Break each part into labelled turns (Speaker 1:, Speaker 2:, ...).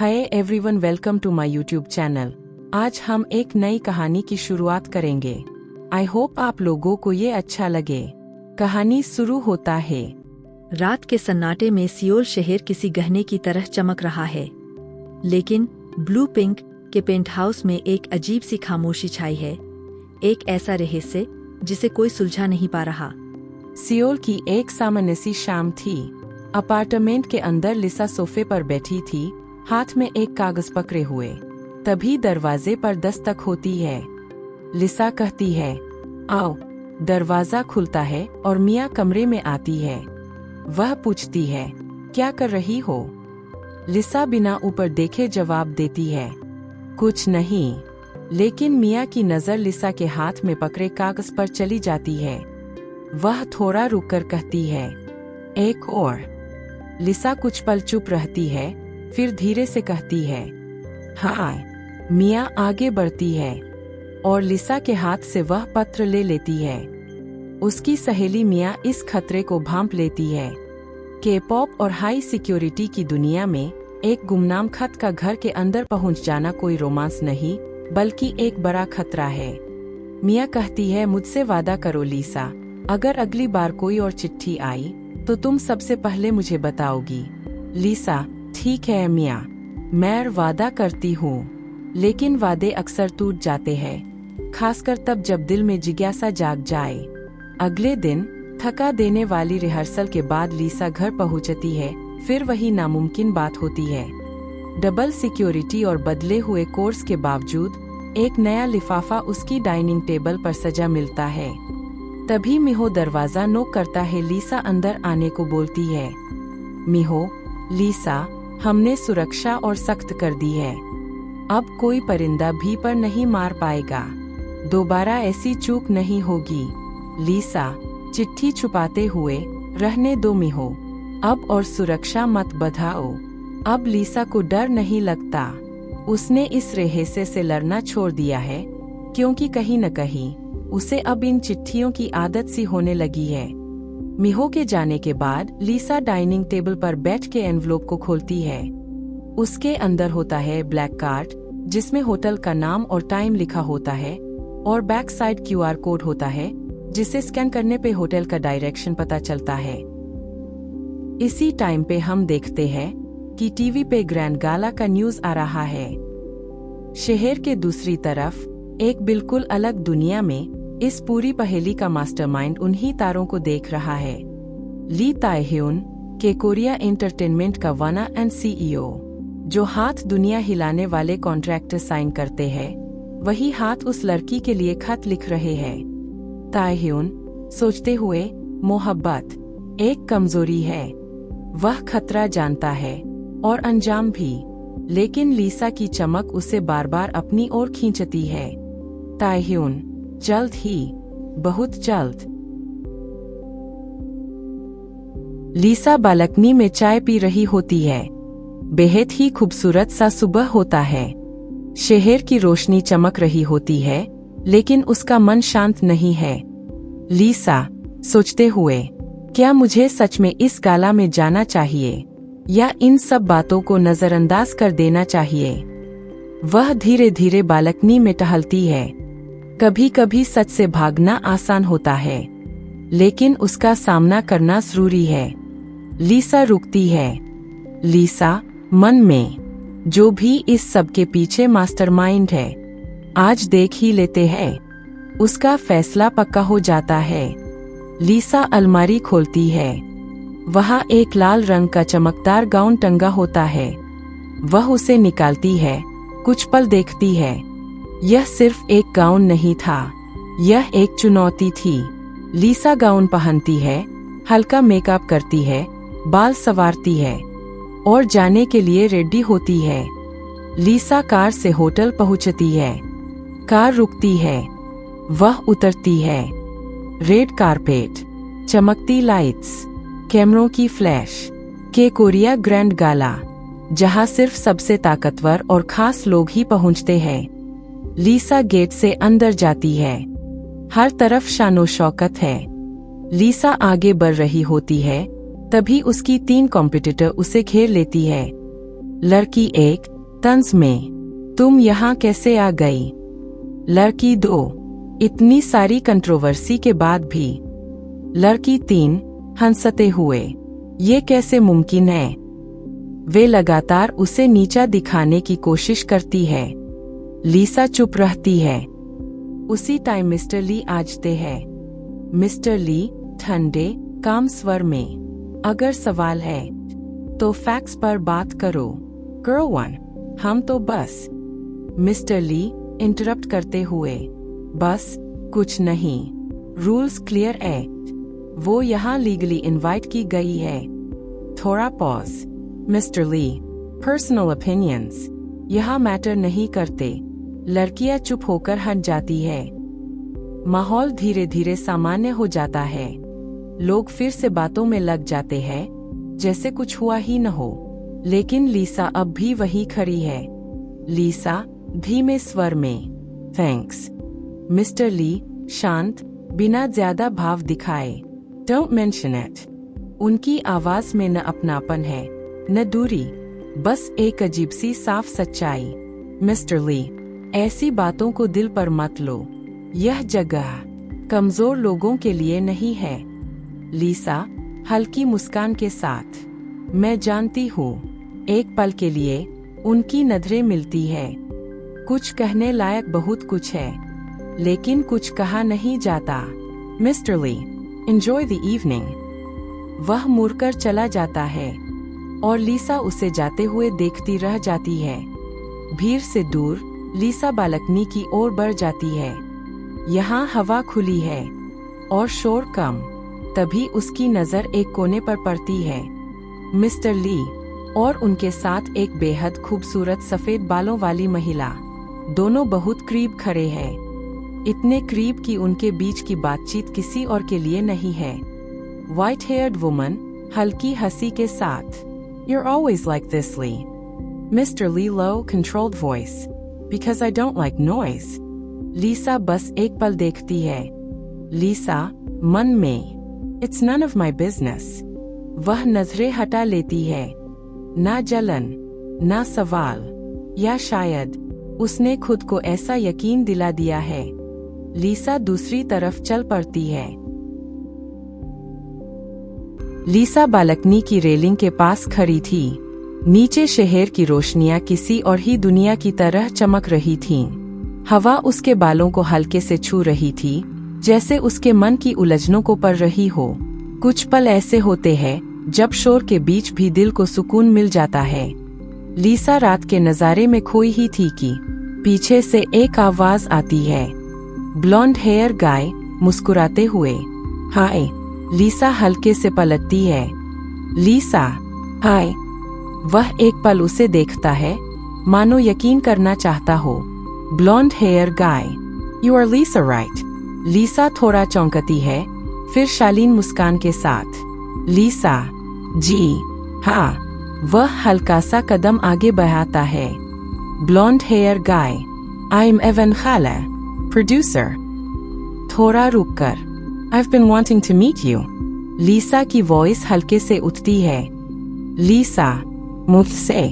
Speaker 1: Hi everyone, welcome to my YouTube channel. आज हम एक नई कहानी की शुरुआत करेंगे। आई होप आप लोगों को ये अच्छा लगे। कहानी शुरू होता है।
Speaker 2: रात के सन्नाटे में सियोल शहर किसी गहने की तरह चमक रहा है, लेकिन ब्लू पिंक के पेंट हाउस में एक अजीब सी खामोशी छाई है। एक ऐसा रहस्य जिसे कोई सुलझा नहीं पा रहा।
Speaker 1: सियोल की एक सामान्य सी शाम थी। अपार्टमेंट के अंदर लिसा सोफे पर बैठी थी, हाथ में एक कागज पकड़े हुए। तभी दरवाजे पर दस्तक होती है। लिसा कहती है, आओ। दरवाजा खुलता है और मिया कमरे में आती है। वह पूछती है, क्या कर रही हो? लिसा बिना ऊपर देखे जवाब देती है, कुछ नहीं। लेकिन मिया की नजर लिसा के हाथ में पकड़े कागज पर चली जाती है। वह थोड़ा रुककर कहती है, एक और। लिसा कुछ पल चुप रहती है, फिर धीरे से कहती है, हाँ। मिया आगे बढ़ती है और लिसा के हाथ से वह पत्र ले लेती है। उसकी सहेली मिया इस खतरे को भांप लेती है। के-पॉप और हाई सिक्योरिटी की दुनिया में एक गुमनाम खत का घर के अंदर पहुंच जाना कोई रोमांस नहीं, बल्कि एक बड़ा खतरा है। मिया कहती है, मुझसे वादा करो लिसा, अगर अगली बार कोई और चिट्ठी आई तो तुम सबसे पहले मुझे बताओगी। लिसा, ठीक है मिया, मैं वादा करती हूँ। लेकिन वादे अक्सर टूट जाते हैं, खासकर तब जब दिल में जिज्ञासा जाग जाए। अगले दिन थका देने वाली रिहर्सल के बाद लिसा घर पहुंचती है। फिर वही नामुमकिन बात होती है। डबल सिक्योरिटी और बदले हुए कोर्स के बावजूद एक नया लिफाफा उसकी डाइनिंग टेबल पर सजा मिलता है। तभी मिहो दरवाजा नॉक करता है। लिसा अंदर आने को बोलती है। मिहो, लिसा, हमने सुरक्षा और सख्त कर दी है। अब कोई परिंदा भी पर नहीं मार पाएगा। दोबारा ऐसी चूक नहीं होगी। लिसा, चिट्ठी छुपाते हुए, रहने दो मिहो, अब और सुरक्षा मत बढ़ाओ। अब लिसा को डर नहीं लगता। उसने इस रहस्य से लड़ना छोड़ दिया है, क्योंकि कहीं न कहीं उसे अब इन चिट्ठियों की आदत सी होने लगी है। मिहो के जाने के बाद लिसा डाइनिंग टेबल पर बैठ के एनवलप को खोलती है। उसके अंदर होता है ब्लैक कार्ड, जिसमें होटल का नाम और टाइम लिखा होता है, और बैक साइड QR कोड होता है, जिसे स्कैन करने पे होटल का डायरेक्शन पता चलता है। इसी टाइम पे हम देखते हैं कि टीवी पे ग्रैंड गाला का न्यूज आ रहा है। शहर के दूसरी तरफ एक बिल्कुल अलग दुनिया में इस पूरी पहेली का मास्टरमाइंड उन्हीं तारों को देख रहा है। ली ताए-ह्यून के कोरिया एंटरटेनमेंट का वनर एंड CEO, जो हाथ दुनिया हिलाने वाले कॉन्ट्रैक्ट साइन करते हैं, वही हाथ उस लड़की के लिए खत लिख रहे हैं। ताए-ह्यून सोचते हुए, मोहब्बत एक कमजोरी है। वह खतरा जानता है और अंजाम भी, लेकिन लिसा की चमक उसे बार बार अपनी ओर खींचती है। ताए-ह्यून, जल्द ही, बहुत जल्द। लिसा बालकनी में चाय पी रही होती है। बेहद ही खूबसूरत सा सुबह होता है। शहर की रोशनी चमक रही होती है, लेकिन उसका मन शांत नहीं है। लिसा सोचते हुए, क्या मुझे सच में इस गाला में जाना चाहिए या इन सब बातों को नजरअंदाज कर देना चाहिए? वह धीरे धीरे बालकनी में टहलती है। कभी कभी सच से भागना आसान होता है, लेकिन उसका सामना करना जरूरी है। लिसा रुकती है। लिसा मन में, जो भी इस सब के पीछे मास्टरमाइंड है, आज देख ही लेते हैं। उसका फैसला पक्का हो जाता है। लिसा अलमारी खोलती है। वहाँ एक लाल रंग का चमकदार गाउन टंगा होता है। वह उसे निकालती है। कुछ पल देखती है। यह सिर्फ एक गाउन नहीं था, यह एक चुनौती थी। लिसा गाउन पहनती है, हल्का मेकअप करती है, बाल संवारती है और जाने के लिए रेडी होती है। लिसा कार से होटल पहुंचती है। कार रुकती है। वह उतरती है। रेड कारपेट, चमकती लाइट्स, कैमरों की फ्लैश के कोरिया ग्रैंड गाला, जहां सिर्फ सबसे ताकतवर और खास लोग ही पहुंचते हैं। लिसा गेट से अंदर जाती है। हर तरफ शानो शौकत है। लिसा आगे बढ़ रही होती है, तभी उसकी 3 कॉम्पिटिटर उसे घेर लेती है। लड़की 1, तंज में, तुम यहाँ कैसे आ गई? लड़की 2, इतनी सारी कंट्रोवर्सी के बाद भी। लड़की 3, हंसते हुए, ये कैसे मुमकिन है? वे लगातार उसे नीचा दिखाने की कोशिश करती है। लीसा चुप रहती है। उसी टाइम मिस्टर ली आजते हैं। मिस्टर ली ठंडे, काम स्वर में, अगर सवाल है तो फैक्ट्स पर बात करो। गर्ल 1, हम तो बस। मिस्टर ली इंटरप्ट करते हुए, बस कुछ नहीं, रूल्स क्लियर है। वो यहाँ लीगली इनवाइट की गई है। थोड़ा पॉज। मिस्टर ली, पर्सनल ओपिनियंस यहाँ मैटर नहीं करते। लड़कियां चुप होकर हट जाती है। माहौल धीरे धीरे सामान्य हो जाता है। लोग फिर से बातों में लग जाते हैं, जैसे कुछ हुआ ही न हो। लेकिन लीसा अब भी वही खड़ी है। लीसा धीमे स्वर में, थैंक्स। मिस्टर ली शांत, बिना ज्यादा भाव दिखाए, डोंट मेंशन इट। उनकी आवाज में न अपनापन है न दूरी, बस एक अजीब सी साफ सच्चाई। मिस्टर ली, ऐसी बातों को दिल पर मत लो। यह जगह कमजोर लोगों के लिए नहीं है। लीसा हल्की मुस्कान के साथ, मैं जानती हूँ। एक पल के लिए उनकी नजरें मिलती है। कुछ कहने लायक बहुत कुछ है, लेकिन कुछ कहा नहीं जाता। Mister Lee, enjoy the evening. वह मुड़कर चला जाता है और लीसा उसे जाते हुए देखती रह जाती है। भीड़ से दूर लीसा बालकनी की ओर बढ़ जाती है। यहाँ हवा खुली है और शोर कम। तभी उसकी नजर एक कोने पर पड़ती है। मिस्टर ली और उनके साथ एक बेहद खूबसूरत सफेद बालों वाली महिला, दोनों बहुत करीब खड़े हैं। इतने करीब कि उनके बीच की बातचीत किसी और के लिए नहीं है। व्हाइट हेयर्ड वुमन हल्की हंसी के साथ, You're always like this, Lee. Mr. Lee, low, controlled voice. Because I don't like noise. लीसा बस एक पल देखती है। लीसा मन में, It's none of my business. वह नजरें हटा लेती है। ना जलन, ना सवाल, या शायद उसने खुद को ऐसा यकीन दिला दिया है। लीसा दूसरी तरफ चल पड़ती है। लीसा बालकनी की रेलिंग के पास खड़ी थी। नीचे शहर की रोशनियां किसी और ही दुनिया की तरह चमक रही थीं। हवा उसके बालों को हल्के से छू रही थी, जैसे उसके मन की उलझनों को पढ़ रही हो। कुछ पल ऐसे होते हैं जब शोर के बीच भी दिल को सुकून मिल जाता है। लीसा रात के नजारे में खोई ही थी कि पीछे से एक आवाज आती है। ब्लॉन्ड हेयर गाय मुस्कुराते हुए, हाय। लीसा हल्के से पलटती है। लीसा, हाय। वह एक पल उसे देखता है, मानो यकीन करना चाहता हो। Blonde hair guy, you are Lisa right? Lisa थोड़ा चौंकती है, फिर शालीन मुस्कान के साथ, लीसा, जी हाँ। वह हल्का सा कदम आगे बढ़ाता है। Blonde hair guy, I am एवन खाला, प्रोड्यूसर। थोड़ा रुककर, I've been wanting to meet you. लीसा की वॉइस हल्के से उठती है। लीसा, मुझसे?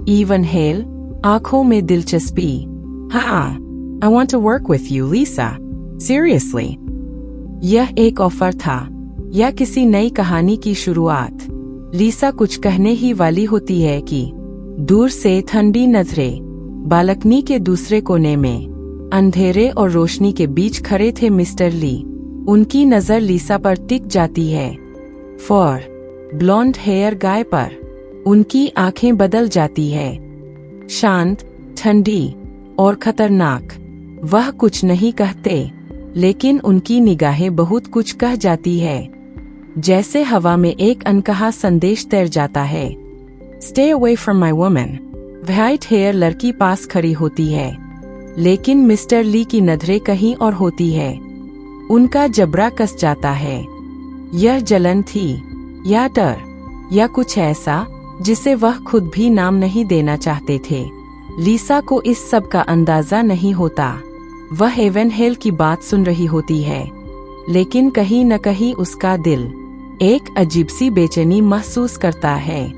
Speaker 1: इवन हेल, आंखों में दिलचस्पी, हाँ, I want to work with you, Lisa. Seriously. यह एक ऑफर था या किसी नई कहानी की शुरुआत? लीसा कुछ कहने ही वाली होती है कि दूर से ठंडी नजरें, बालकनी के दूसरे कोने में अंधेरे और रोशनी के बीच खड़े थे मिस्टर ली। उनकी नजर लीसा पर टिक जाती है। फॉर ब्लॉन्ड हेयर गाय पर उनकी आंखें बदल जाती है, शांत, ठंडी और खतरनाक। वह कुछ नहीं कहते, लेकिन उनकी निगाहें बहुत कुछ कह जाती है। जैसे हवा में एक अनकहा संदेश तैर जाता है। Stay away from my woman. White hair लड़की पास खड़ी होती है, लेकिन मिस्टर ली की नजरें कहीं और होती है। उनका जबड़ा कस जाता है। यह जलन थी, या डर, या कुछ ऐसा जिसे वह खुद भी नाम नहीं देना चाहते थे। लीसा को इस सब का अंदाजा नहीं होता। वह एवन हेल की बात सुन रही होती है, लेकिन कहीं न कहीं उसका दिल एक अजीब सी बेचैनी महसूस करता है।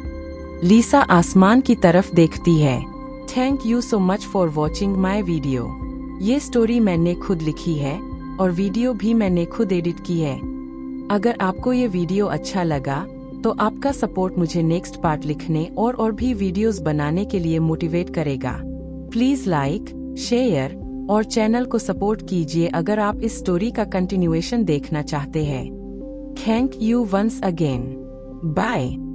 Speaker 1: लीसा आसमान की तरफ देखती है। Thank you so much for watching my video. ये स्टोरी मैंने खुद लिखी है और वीडियो भी मैंने खुद एडिट की है। अगर आपको ये वीडियो अच्छा लगा तो आपका सपोर्ट मुझे नेक्स्ट पार्ट लिखने और भी वीडियोस बनाने के लिए मोटिवेट करेगा। प्लीज लाइक, शेयर और चैनल को सपोर्ट कीजिए अगर आप इस स्टोरी का कंटिन्यूएशन देखना चाहते हैं। Thank you once again. Bye.